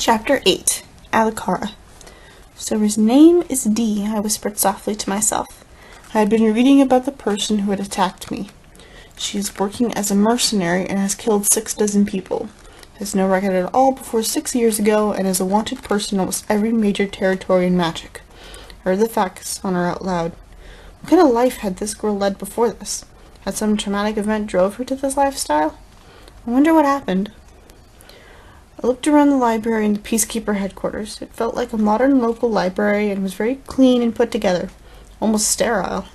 Chapter 8. Alikara. So his name is D, I whispered softly to myself. I had been reading about the person who had attacked me. She is working as a mercenary and has killed 6 dozen people. Has no record at all before 6 years ago and is a wanted person in almost every major territory in magic. I read the facts on her out loud. What kind of life had this girl led before this? Had some traumatic event drove her to this lifestyle? I wonder what happened. I looked around the library and the Peacekeeper headquarters. It felt like a modern local library and was very clean and put together, almost sterile.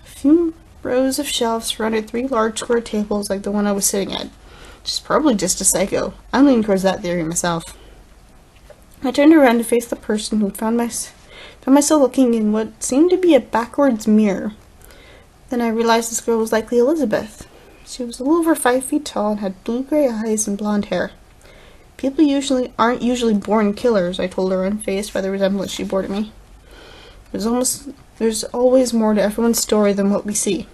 A few rows of shelves surrounded 3 large square tables like the one I was sitting at. Which is probably just a psycho. I lean towards that theory myself. I turned around to face the person who found myself looking in what seemed to be a backwards mirror. Then I realized this girl was likely Elizabeth. She was a little over 5 feet tall and had blue-gray eyes and blonde hair. People aren't usually born killers, I told her, unfazed by the resemblance she bore to me. There's always more to everyone's story than what we see.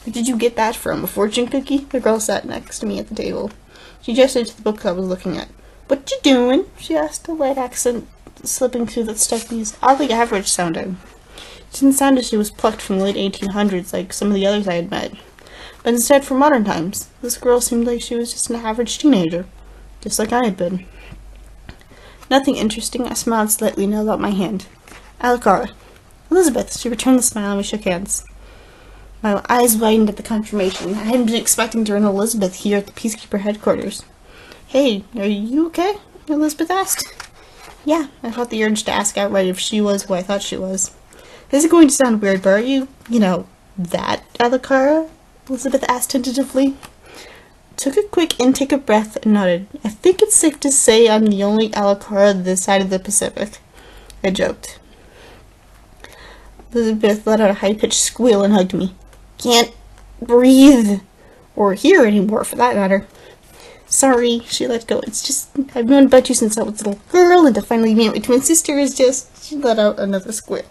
Where did you get that from? A fortune cookie? The girl sat next to me at the table. She gestured to the book I was looking at. What you doing? She asked, a light accent slipping through the Stephanie's oddly average sounding. She didn't sound as she was plucked from the late 1800s like some of the others I had met. But instead from modern times. This girl seemed like she was just an average teenager. Just like I had been. Nothing interesting. I smiled slightly and held out my hand. Alikara. Elizabeth. She returned the smile and we shook hands. My eyes widened at the confirmation. I hadn't been expecting to run Elizabeth here at the Peacekeeper headquarters. Hey, are you okay? Elizabeth asked. Yeah, I felt the urge to ask outright if she was who I thought she was. This is going to sound weird, but are you that Alikara? Elizabeth asked tentatively. Took a quick intake of breath and nodded. I think it's safe to say I'm the only Alikara this side of the Pacific. I joked. Elizabeth let out a high-pitched squeal and hugged me. Can't breathe. Or hear anymore, for that matter. Sorry, she let go. It's just, I've known about you since I was a little girl, and to finally meet my twin sister is just... She let out another squeal.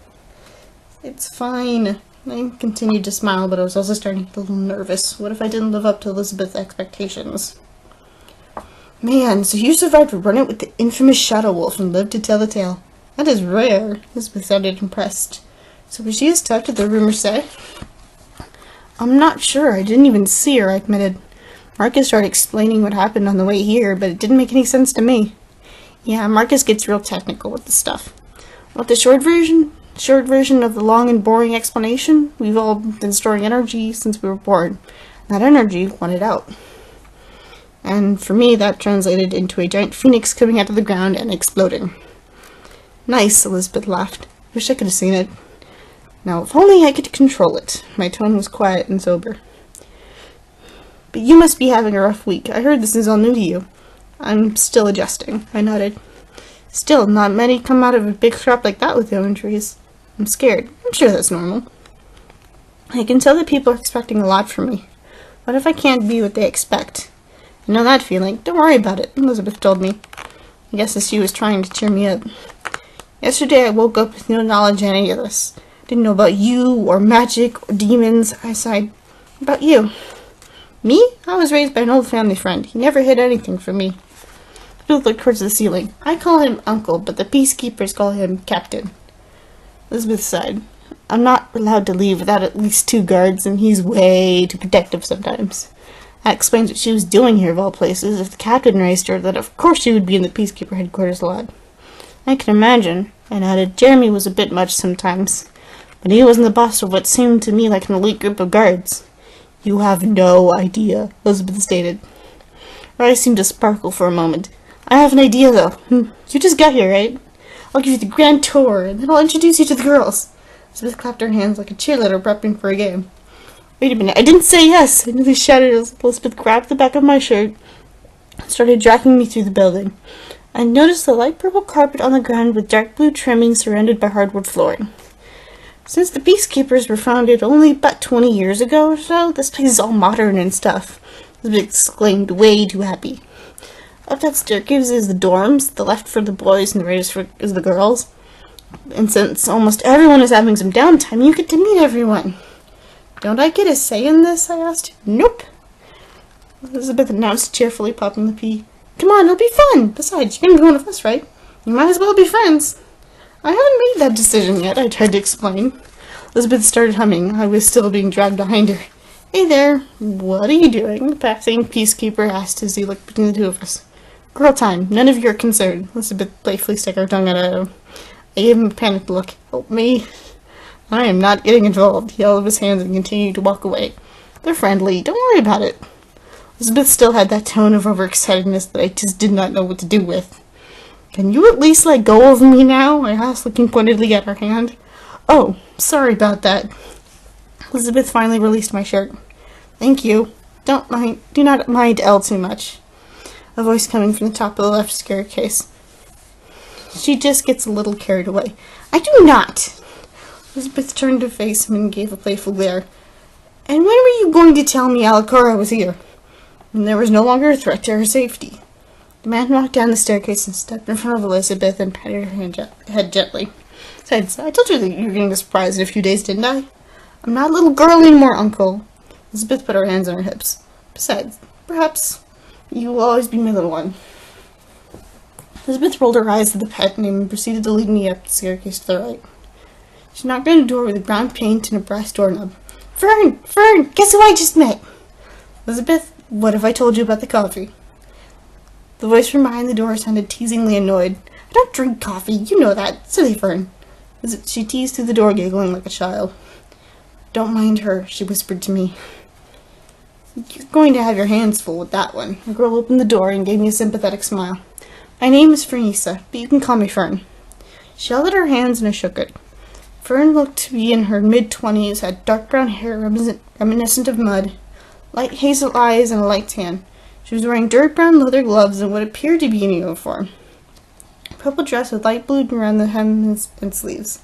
It's fine. I continued to smile, but I was also starting to get a little nervous. What if I didn't live up to Elizabeth's expectations? Man, so you survived running with the infamous Shadow Wolf and lived to tell the tale. That is rare. Elizabeth sounded impressed. So was she as tough as the rumors say? I'm not sure. I didn't even see her, I admitted. Marcus started explaining what happened on the way here, but it didn't make any sense to me. Yeah, Marcus gets real technical with the stuff. Want the short version of the long and boring explanation? We've all been storing energy since we were born. That energy wanted out. And for me, that translated into a giant phoenix coming out of the ground and exploding. Nice, Elizabeth laughed. Wish I could have seen it. Now, if only I could control it. My tone was quiet and sober. But you must be having a rough week. I heard this is all new to you. I'm still adjusting. I nodded. Still, not many come out of a big crop like that with injuries. I'm scared. I'm sure that's normal. I can tell that people are expecting a lot from me. What if I can't be what they expect? I know that feeling. Don't worry about it, Elizabeth told me. I guess as she was trying to cheer me up. Yesterday I woke up with no knowledge of any of this. Didn't know about you, or magic, or demons. I sighed. About you. Me? I was raised by an old family friend. He never hid anything from me. I looked towards the ceiling. I call him Uncle, but the Peacekeepers call him Captain. Elizabeth sighed. I'm not allowed to leave without at least 2 guards, and he's way too protective sometimes. That explains what she was doing here of all places. If the captain raised her, then of course she would be in the Peacekeeper headquarters a lot. I can imagine. And added, Jeremy was a bit much sometimes. But he wasn't the boss of what seemed to me like an elite group of guards. You have no idea, Elizabeth stated. Her eyes seemed to sparkle for a moment. I have an idea, though. You just got here, right? I'll give you the grand tour, and then I'll introduce you to the girls. Elizabeth clapped her hands like a cheerleader prepping for a game. Wait a minute, I didn't say yes! I nearly shouted as Elizabeth grabbed the back of my shirt and started dragging me through the building. I noticed the light purple carpet on the ground with dark blue trimming surrounded by hardwood flooring. Since the Peacekeepers were founded only about 20 years ago or so, this place is all modern and stuff. Elizabeth exclaimed, way too happy. Up that staircase is the dorms, the left for the boys and the right is the girls. And since almost everyone is having some downtime, you get to meet everyone. Don't I get a say in this? I asked. Nope. Elizabeth announced cheerfully, popping the Come on, it'll be fun. Besides, you're gonna be one of us, right? You might as well be friends. I haven't made that decision yet, I tried to explain. Elizabeth started humming. I was still being dragged behind her. Hey there, what are you doing? The passing peacekeeper asked as he looked between the two of us. Girl time, none of your concern. Elizabeth playfully stuck her tongue out at him. I gave him a panicked look. Help me. I am not getting involved. He held up his hands and continued to walk away. They're friendly. Don't worry about it. Elizabeth still had that tone of overexcitedness that I just did not know what to do with. Can you at least let go of me now? I asked, looking pointedly at her hand. Oh, sorry about that. Elizabeth finally released my shirt. Thank you. Do not mind Elle too much. A voice coming from the top of the left staircase. She just gets a little carried away. I do not. Elizabeth turned to face him and gave a playful glare. And when were you going to tell me Alicora was here? And there was no longer a threat to her safety. The man walked down the staircase and stepped in front of Elizabeth and patted her head gently. Besides, I told you that you were getting a surprise in a few days, didn't I? I'm not a little girl anymore, Uncle. Elizabeth put her hands on her hips. Besides, perhaps you will always be my little one. Elizabeth rolled her eyes at the pet name and proceeded to lead me up the staircase to the right. She knocked on a door with a brown paint and a brass doorknob. Fern! Guess who I just met? Elizabeth, what have I told you about the coffee? The voice from behind the door sounded teasingly annoyed. I don't drink coffee, you know that. Silly Fern. She teased through the door, giggling like a child. Don't mind her, she whispered to me. You're going to have your hands full with that one. The girl opened the door and gave me a sympathetic smile. My name is Fernisa, but you can call me Fern. She held out her hands and I shook it. Fern looked to be in her mid-20s, had dark brown hair reminiscent of mud, light hazel eyes, and a light tan. She was wearing dirt brown leather gloves and what appeared to be an uniform. A purple dress with light blue around the hem and sleeves.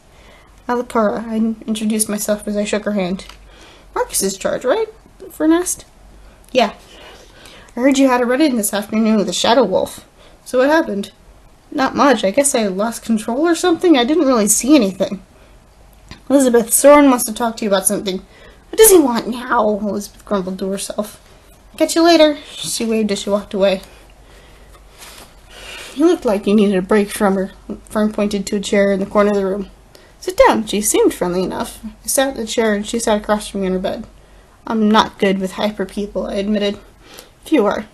Alicora, I introduced myself as I shook her hand. Marcus's charge, right? Fern asked. Yeah. I heard you had a run-in this afternoon with a shadow wolf. So what happened? Not much. I guess I lost control or something. I didn't really see anything. Elizabeth, Soren wants to talk to you about something. What does he want now? Elizabeth grumbled to herself. Catch you later. She waved as she walked away. You looked like you needed a break from her. Fern pointed to a chair in the corner of the room. Sit down. She seemed friendly enough. I sat in the chair and she sat across from me in her bed. I'm not good with hyper people, I admitted. Few are.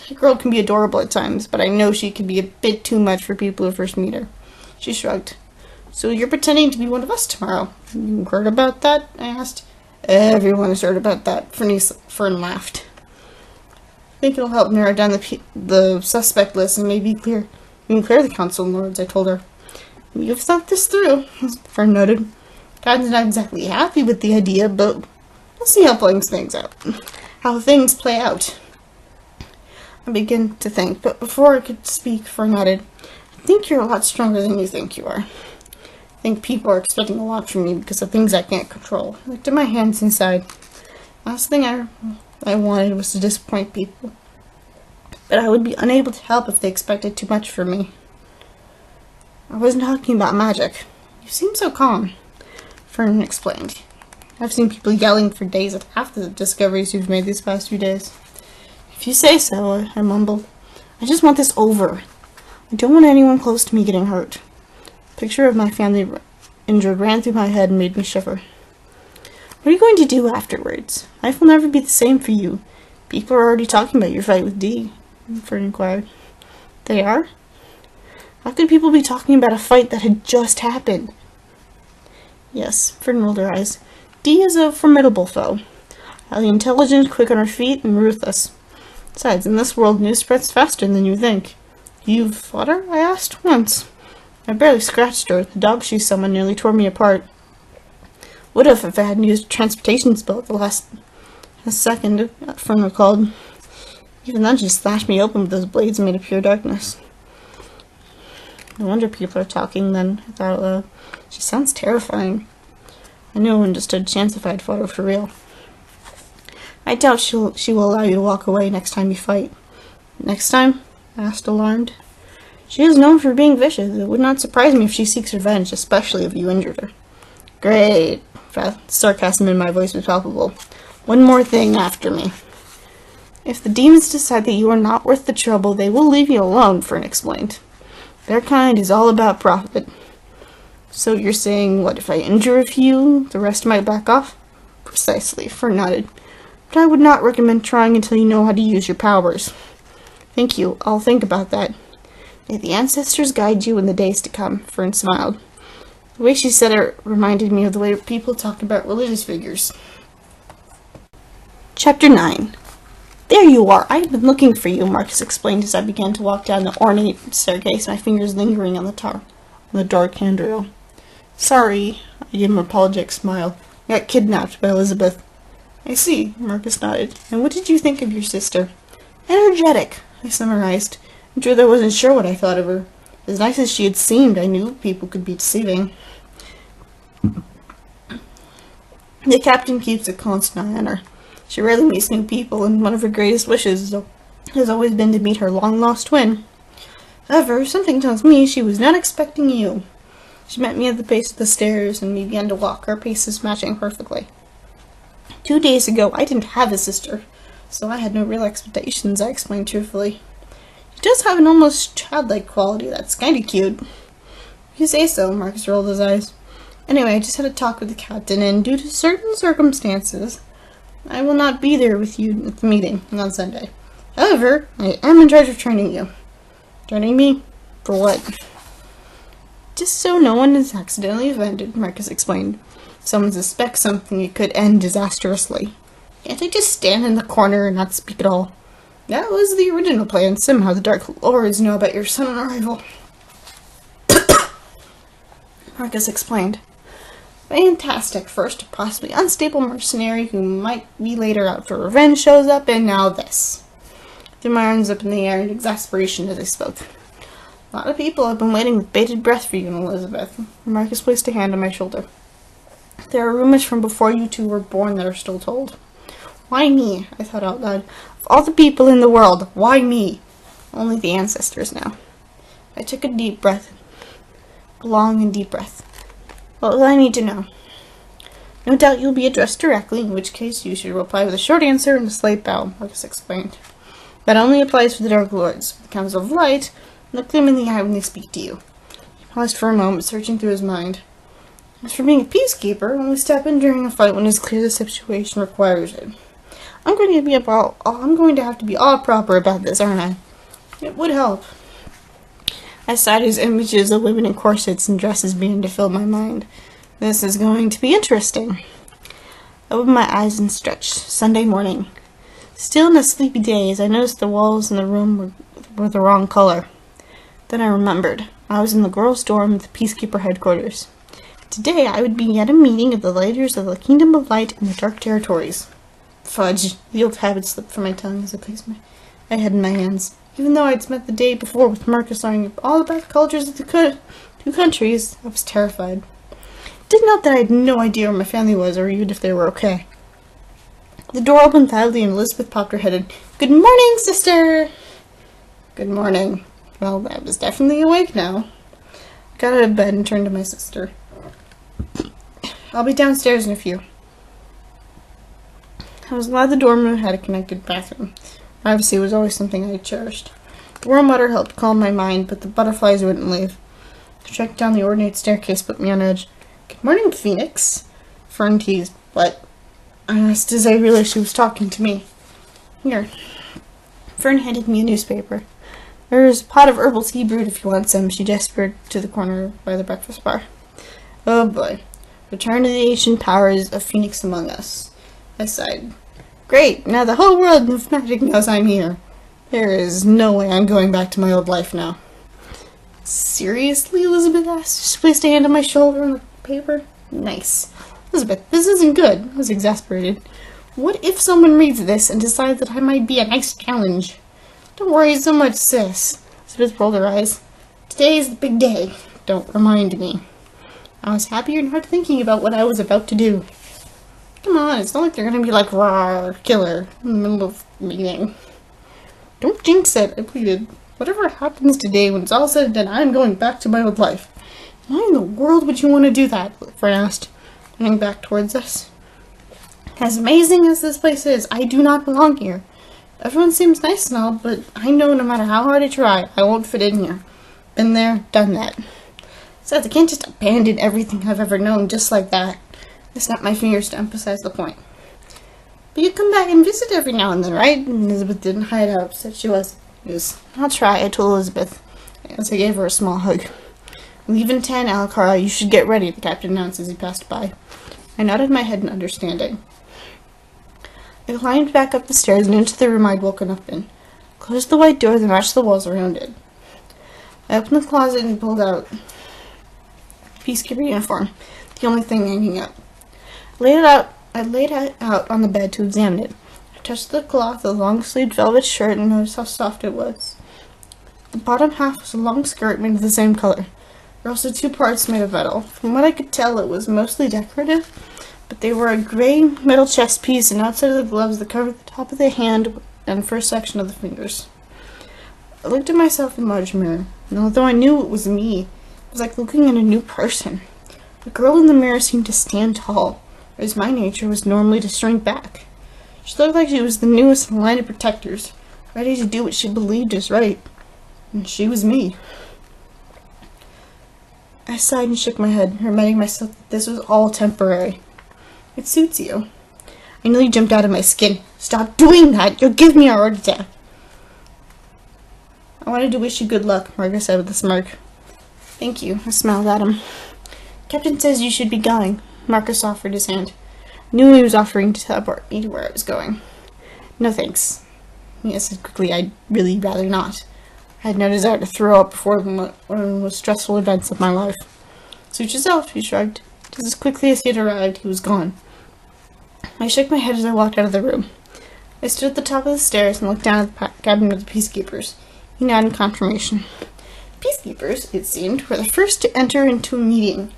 The girl can be adorable at times, but I know she can be a bit too much for people who first meet her. She shrugged. So you're pretending to be one of us tomorrow. You heard about that? I asked. Everyone has heard about that. Fern laughed. I think it'll help narrow down the suspect list and maybe clear the council lords, I told her. You've thought this through, Fern noted. Dad's not exactly happy with the idea, but we'll see how things play out. I began to think, but before I could speak, Fern added, I think you're a lot stronger than you think you are. I think people are expecting a lot from me because of things I can't control. I looked at my hands inside. Last thing I wanted was to disappoint people. But I would be unable to help if they expected too much from me. I wasn't talking about magic. You seem so calm, Fern explained. I've seen people yelling for days at half the discoveries you've made these past few days. If you say so, I mumbled. I just want this over. I don't want anyone close to me getting hurt. A picture of my family injured ran through my head and made me shiver. What are you going to do afterwards? Life will never be the same for you. People are already talking about your fight with Dee, Fern inquired. They are? How could people be talking about a fight that had just happened? Yes, Fern rolled her eyes. Dee is a formidable foe. Highly intelligent, quick on her feet, and ruthless. Besides, in this world, news spreads faster than you think. You've fought her? I asked. Once. I barely scratched her. The dog she summoned nearly tore me apart. Would have if I hadn't used a transportation spell at the last second, Fern recalled. Even then, she slashed me open with those blades made of pure darkness. No wonder people are talking then, I thought out loud. She sounds terrifying. I knew I wouldn't have stood a chance if I had fought her for real. I doubt she will allow you to walk away next time you fight. Next time? I asked, alarmed. She is known for being vicious. It would not surprise me if she seeks revenge, especially if you injured her. Great. Sarcasm in my voice was palpable. One more thing after me. If the demons decide that you are not worth the trouble, they will leave you alone, Fern explained. Their kind is all about profit. So you're saying, what, if I injure a few, the rest might back off? Precisely, Fern nodded. But I would not recommend trying until you know how to use your powers. Thank you, I'll think about that. May the ancestors guide you in the days to come, Fern smiled. The way she said it reminded me of the way people talk about religious figures. Chapter 9. There you are, I have been looking for you, Marcus explained as I began to walk down the ornate staircase, my fingers lingering on the dark handrail. Sorry, I gave him an apologetic smile. I got kidnapped by Elizabeth. I see, Marcus nodded. And what did you think of your sister? Energetic, I summarized. I'm sure I wasn't sure what I thought of her. As nice as she had seemed, I knew people could be deceiving. The captain keeps a constant eye on her. She rarely meets new people, and one of her greatest wishes has always been to meet her long-lost twin. However, something tells me she was not expecting you. She met me at the base of the stairs, and we began to walk, our paces matching perfectly. 2 days ago, I didn't have a sister, so I had no real expectations, I explained truthfully. She does have an almost childlike quality that's kinda cute. You say so, Marcus rolled his eyes. Anyway, I just had a talk with the captain, and due to certain circumstances, I will not be there with you at the meeting on Sunday. However, I am in charge of training you. Training me? For what? Just so no one is accidentally offended, Marcus explained. If someone suspects something, it could end disastrously. Can't I just stand in the corner and not speak at all? That was the original plan. Somehow the Dark Lords know about your sudden arrival. Marcus explained. Fantastic. First, a possibly unstable mercenary who might be later out for revenge shows up, and now this. Threw my arms up in the air in exasperation as I spoke. A lot of people have been waiting with bated breath for you, Elizabeth. Marcus placed a hand on my shoulder. There are rumors from before you two were born that are still told. Why me? I thought out loud. Of all the people in the world, why me? Only the ancestors know. I took a deep breath. A long and deep breath. What will I need to know? No doubt you'll be addressed directly, in which case you should reply with a short answer and a slight bow, Marcus explained. That only applies for the Dark Lords. The Council of Light, look them in the eye when they speak to you. He paused for a moment, searching through his mind. As for being a peacekeeper, only step in during a fight when it's clear the situation requires it. I'm going to have to be all proper about this, aren't I? It would help. I sighed as images of women in corsets and dresses began to fill my mind. This is going to be interesting. I opened my eyes and stretched. Sunday morning. Still in a sleepy daze, I noticed the walls in the room were the wrong color. Then I remembered. I was in the girls' dorm at the Peacekeeper headquarters. Today I would be at a meeting of the leaders of the Kingdom of Light and the Dark Territories. Fudge. The old habit slipped from my tongue as I placed my head in my hands. Even though I'd spent the day before with Marcus learning all about the cultures of the two countries, I was terrified. Did not that I had no idea where my family was, or even if they were okay. The door opened loudly and Elizabeth popped her head in. Good morning, sister! Good morning. Well, I was definitely awake now. I got out of bed and turned to my sister. I'll be downstairs in a few. I was glad the dorm room had a connected bathroom. Privacy was always something I cherished. The warm water helped calm my mind, but the butterflies wouldn't leave. The trek down the ornate staircase put me on edge. Good morning, Phoenix. Fern teased, but I asked as I realized she was talking to me. Here. Fern handed me a newspaper. There's a pot of herbal tea brewed if you want some, she gestured to the corner by the breakfast bar. Oh boy. Return to the ancient powers of Phoenix among us. I sighed. Great, now the whole world of magic knows I'm here. There is no way I'm going back to my old life now. Seriously? Elizabeth asked. She placed a hand on my shoulder on the paper. Nice. Elizabeth, this isn't good. I was exasperated. What if someone reads this and decides that I might be a nice challenge? Don't worry so much, sis. Elizabeth rolled her eyes. Today is the big day. Don't remind me. I was happier not thinking about what I was about to do. Come on, it's not like they're gonna be like, rawr, killer, in the middle of the meeting. Don't jinx it, I pleaded. Whatever happens today, when it's all said and done, I'm going back to my old life. Why in the world would you want to do that? Fern asked, turning back towards us. As amazing as this place is, I do not belong here. Everyone seems nice and all, but I know no matter how hard I try, I won't fit in here. Been there, done that. Besides, I can't just abandon everything I've ever known just like that. I snapped my fingers to emphasize the point. But you come back and visit every now and then, right? And Elizabeth didn't hide how upset she was. I'll try, I told Elizabeth, as I gave her a small hug. Leave in 10, Alucard. You should get ready, the captain announced as he passed by. I nodded my head in understanding. I climbed back up the stairs and into the room I'd woken up in. Closed the white door that matched the walls around it. I opened the closet and pulled out a peacekeeper uniform, the only thing hanging up. I laid it out on the bed to examine it. I touched the cloth of the long-sleeved velvet shirt and noticed how soft it was. The bottom half was a long skirt made of the same color. There were also 2 parts made of metal. From what I could tell, it was mostly decorative, but they were a gray metal chest piece, and outside of the gloves that covered the top of the hand and first section of the fingers. I looked at myself in a large mirror, and although I knew it was me, it was like looking at a new person. The girl in the mirror seemed to stand tall, whereas my nature was normally to shrink back. She looked like she was the newest in the line of protectors, ready to do what she believed is right. And she was me. I sighed and shook my head, reminding myself that this was all temporary. It suits you. I nearly jumped out of my skin. Stop doing that! You'll give me a heart attack. I wanted to wish you good luck, Margaret said with a smirk. Thank you, I smiled at him. Captain says you should be going. Marcus offered his hand. I knew he was offering to teleport me to where I was going. No thanks. Mia said quickly, I'd really rather not. I had no desire to throw up before one of the most stressful events of my life. Suit yourself, he shrugged. Just as quickly as he had arrived, he was gone. I shook my head as I walked out of the room. I stood at the top of the stairs and looked down at the cabin of the peacekeepers. He nodded in confirmation. Peacekeepers, it seemed, were the first to enter into a meeting.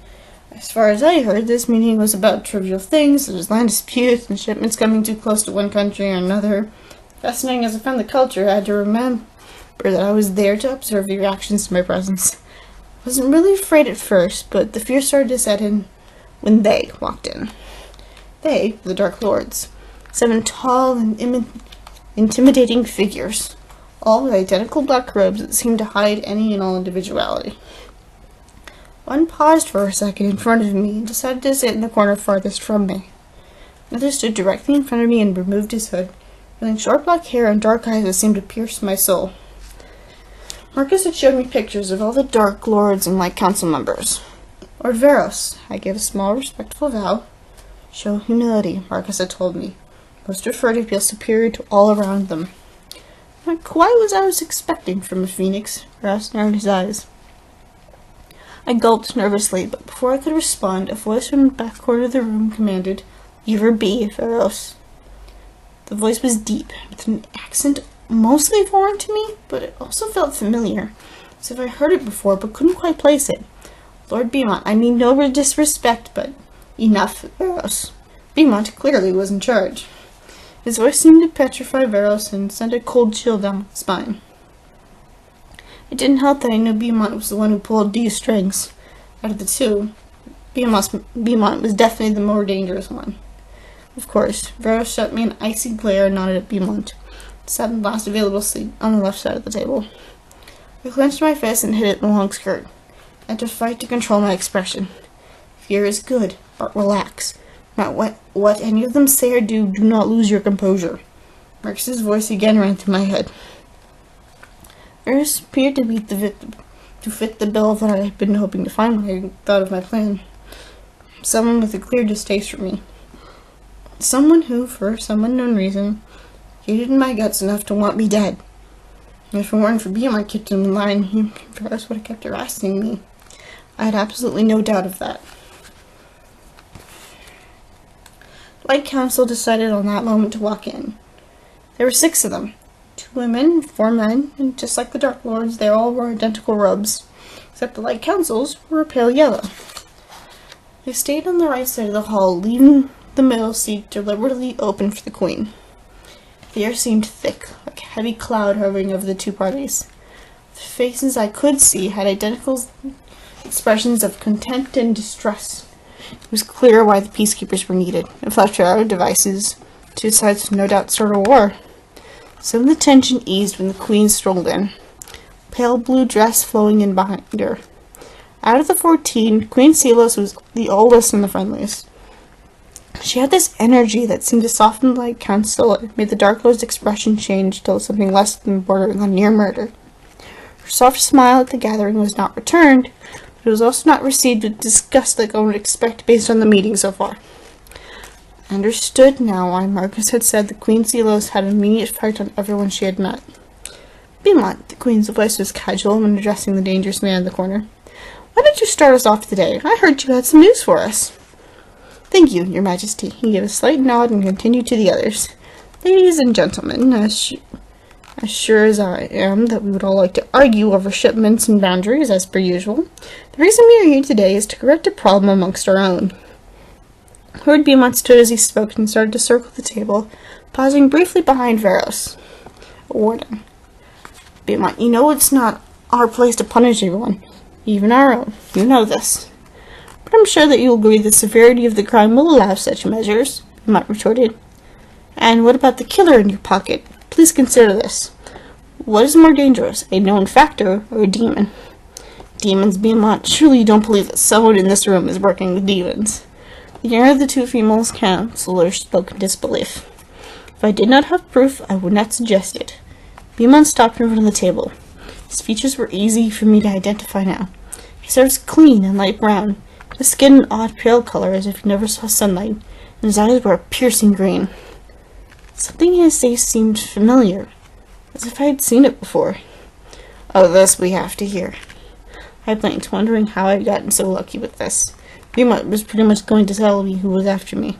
As far as I heard, this meeting was about trivial things, such as land disputes and shipments coming too close to one country or another. Fascinating as I found the culture, I had to remember that I was there to observe the reactions to my presence. I wasn't really afraid at first, but the fear started to set in when they walked in. They were the Dark Lords, 7 tall and intimidating figures, all with identical black robes that seemed to hide any and all individuality. One paused for a second in front of me and decided to sit in the corner farthest from me. Another stood directly in front of me and removed his hood, revealing short black hair and dark eyes that seemed to pierce my soul. Marcus had showed me pictures of all the Dark Lords and Light Council members. Lord Veros, I gave a small, respectful bow. Show humility, Marcus had told me. Most prefer to feel superior to all around them. Not quite what I was expecting from a phoenix, Veros narrowed his eyes. I gulped nervously, but before I could respond, a voice from the back corner of the room commanded, "Leave her be, Veros." The voice was deep, with an accent mostly foreign to me, but it also felt familiar, as if I heard it before but couldn't quite place it. Lord Beaumont, I mean no disrespect, but enough, Veros. Beaumont clearly was in charge. His voice seemed to petrify Veros and send a cold chill down his spine. It didn't help that I knew Beaumont was the one who pulled these strings. Out of the two, Beaumont was definitely the more dangerous one. Of course, Veros shot me an icy glare and nodded at Beaumont. Sat in the last available seat on the left side of the table. I clenched my fist and hit it in the long skirt. I had to fight to control my expression. Fear is good, but relax. Not what any of them say or do not lose your composure. Marcus's voice again ran through my head. Veros appeared to fit the bill that I had been hoping to find when I thought of my plan. Someone with a clear distaste for me. Someone who, for some unknown reason, hated in my guts enough to want me dead. And if it weren't for Beaumont kept him in line, Veros would have kept harassing me. I had absolutely no doubt of that. The Light Council decided on that moment to walk in. There were 6 of them. 2 women, 4 men, and just like the Dark Lords, they all wore identical robes, except the Light Councils were a pale yellow. They stayed on the right side of the hall, leaving the middle seat deliberately open for the Queen. The air seemed thick, like a heavy cloud hovering over the 2 parties. The faces I could see had identical expressions of contempt and distress. It was clear why the peacekeepers were needed. If left to our own devices, 2 sides would no doubt start a war. Some of the tension eased when the queen strolled in, pale blue dress flowing in behind her. Out of the 14, Queen Celos was the oldest and the friendliest. She had this energy that seemed to soften like Count Scylla, made the Dark Lord's expression change till something less than bordering on near murder. Her soft smile at the gathering was not returned, but it was also not received with disgust like one would expect based on the meeting so far. I understood now why Marcus had said that Queen Celos had an immediate effect on everyone she had met. Beaumont, the queen's voice was casual when addressing the dangerous man in the corner. Why don't you start us off today? I heard you had some news for us. Thank you, your majesty. He gave a slight nod and continued to the others. Ladies and gentlemen, as sure as I am that we would all like to argue over shipments and boundaries as per usual, the reason we are here today is to correct a problem amongst our own. Lord Beaumont stood as he spoke and started to circle the table, pausing briefly behind Veros. A warning. Beaumont, you know it's not our place to punish everyone, even our own. You know this. But I'm sure that you'll agree the severity of the crime will allow such measures, Beaumont retorted. And what about the killer in your pocket? Please consider this. What is more dangerous, a known factor or a demon? Demons, Beaumont. Surely you don't believe that someone in this room is working with demons. The younger of the two female counselors spoke in disbelief. If I did not have proof, I would not suggest it. Beaumont stopped in front of the table. His features were easy for me to identify now. His hair was clean and light brown, his skin an odd pale color as if he never saw sunlight, and his eyes were a piercing green. Something in his face seemed familiar, as if I had seen it before. Oh, this we have to hear. I blinked, wondering how I had gotten so lucky with this. Beaumont was pretty much going to tell me who was after me.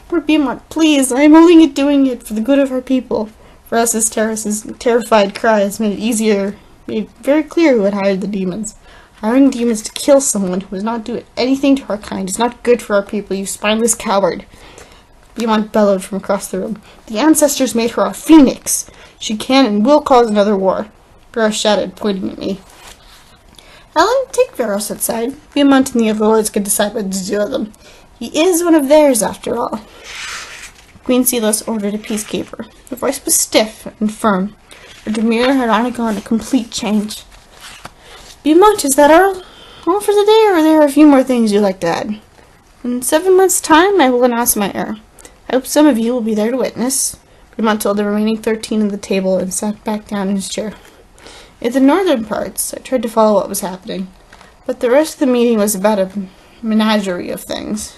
Lord Beaumont, please, I am only doing it for the good of our people. For us, his terrified cries made very clear who had hired the demons. Hiring demons to kill someone who does not do anything to our kind is not good for our people, you spineless coward. Beaumont bellowed from across the room. The ancestors made her a phoenix. She can and will cause another war. Veros shouted, pointing at me. Helen, take Veros outside. Beaumont and the other lords can decide what to do with him. He is one of theirs, after all. Queen Celos ordered a peacekeeper. Her voice was stiff and firm. Her demeanor had undergone a complete change. Beaumont, is that all for the day, or are there a few more things you'd like to add? In 7 months' time, I will announce my heir. I hope some of you will be there to witness. Beaumont told the remaining 13 at the table and sat back down in his chair. In the northern parts, I tried to follow what was happening, but the rest of the meeting was about a menagerie of things.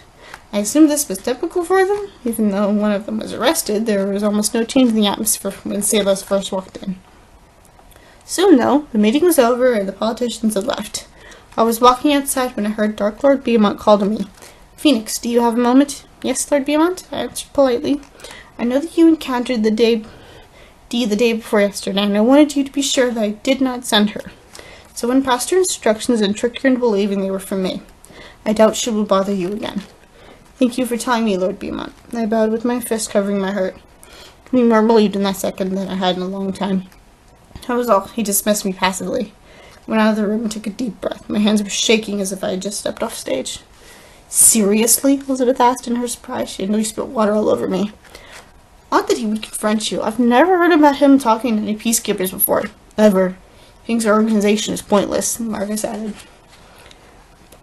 I assumed this was typical for them. Even though one of them was arrested, there was almost no change in the atmosphere when Celos first walked in. Soon, though, the meeting was over and the politicians had left. I was walking outside when I heard Dark Lord Beaumont call to me. Phoenix, do you have a moment? Yes, Lord Beaumont, I answered politely. I know that you encountered the day before yesterday, and I wanted you to be sure that I did not send her. So when passed her instructions and tricked her into believing they were from me, I doubt she will bother you again. Thank you for telling me, Lord Beaumont. I bowed with my fist covering my hurt. He more relieved in that second than I had in a long time. That was all. He dismissed me passively. I went out of the room and took a deep breath. My hands were shaking as if I had just stepped off stage. Seriously? Elizabeth asked in her surprise. She had nearly spilled water all over me. Not that he would confront you. I've never heard about him talking to any peacekeepers before. Ever. Thinks our organization is pointless, Marcus added.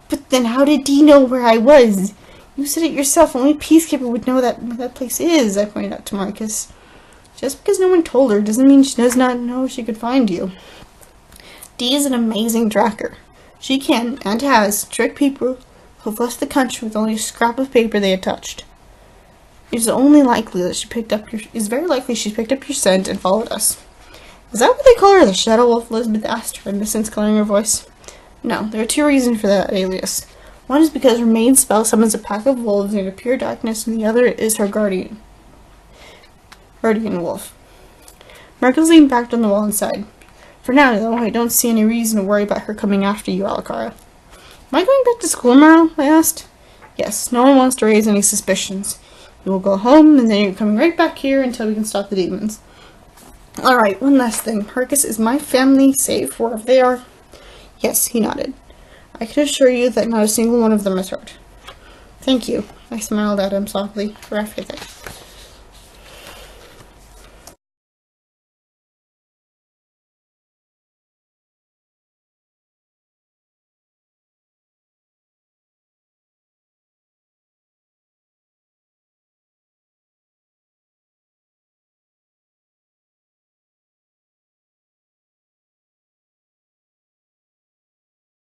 But then how did he know where I was? You said it yourself. Only a peacekeeper would know where that place is, I pointed out to Marcus. Just because no one told her doesn't mean she does not know she could find you. Dee is an amazing tracker. She can, and has, tricked people who have left the country with only a scrap of paper they had touched. It is very likely she's picked up your scent and followed us. Is that what they call her, the Shadow Wolf? Elizabeth asked, her innocence coloring her voice. No, there are two reasons for that alias. One is because her main spell summons a pack of wolves into pure darkness, and the other is her guardian wolf. Marcus leaned back on the wall and sighed. For now, though, I don't see any reason to worry about her coming after you, Alucard. Am I going back to school tomorrow? I asked. Yes, no one wants to raise any suspicions. You will go home, and then you're coming right back here until we can stop the demons. Alright, one last thing. Marcus, is my family safe wherever they are? Yes, he nodded. I can assure you that not a single one of them is hurt. Thank you. I smiled at him softly for everything.